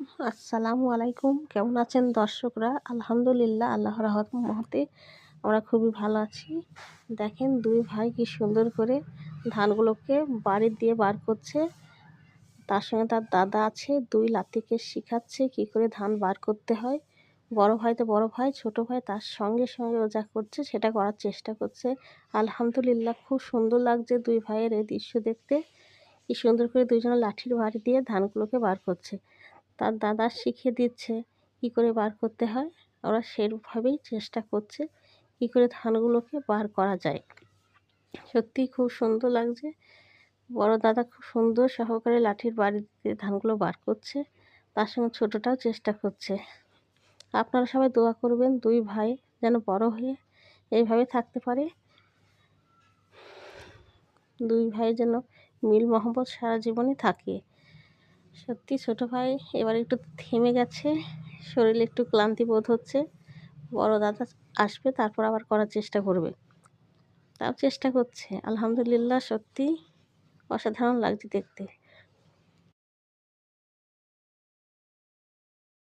আসসালামু আলাইকুম। কেমন আছেন দর্শকরা? আলহামদুলিল্লাহ আল্লাহর রহমতে আমরা খুবই ভালো আছি। দেখেন ২ ভাই কি সুন্দর করে ধানগুলোকে বাড়ি দিয়ে বার করছে। তার সঙ্গে তার দাদা আছে, ২ লাতিকে শিখাচ্ছে কি করে ধান বার করতে হয়। বড় ভাই তো বড় ভাই, ছোট ভাই তার সঙ্গে ও যা করছে সেটা করার চেষ্টা করছে। আলহামদুলিল্লাহ খুব সুন্দর লাগছে ২ ভাইয়ের এই দৃশ্য দেখতে। কি সুন্দর করে ২ জনে লাঠির বাড়ি দিয়ে ধানগুলোকে বার করছে। তার দাদা শিখিয়ে দিচ্ছে কী করে বার করতে হয়। ওরা সেভাবেই চেষ্টা করছে কী করে ধানগুলোকে বার করা যায়। সত্যিই খুব সুন্দর লাগছে। বড় দাদা খুব সুন্দর সহকারে লাঠির বাড়ি দিয়ে ধানগুলো বার করছে। তার সঙ্গে ছোটটাও চেষ্টা করছে। আপনারা সবাই দোয়া করবেন ২ ভাই যেন বড় হয়ে এইভাবে থাকতে পারে। ২ ভাইয়ের যেন মিল মহব্বত সারা জীবনই থাকে। সত্যি ছোট ভাই এবার একটু থেমে গেছে, শরীরে একটু ক্লান্তি বোধ হচ্ছে। বড় দাদা আসবে তারপর আবার করার চেষ্টা করবে। তাও চেষ্টা করছে। আলহামদুলিল্লাহ সত্যিই অসাধারণ লাগছে দেখতে।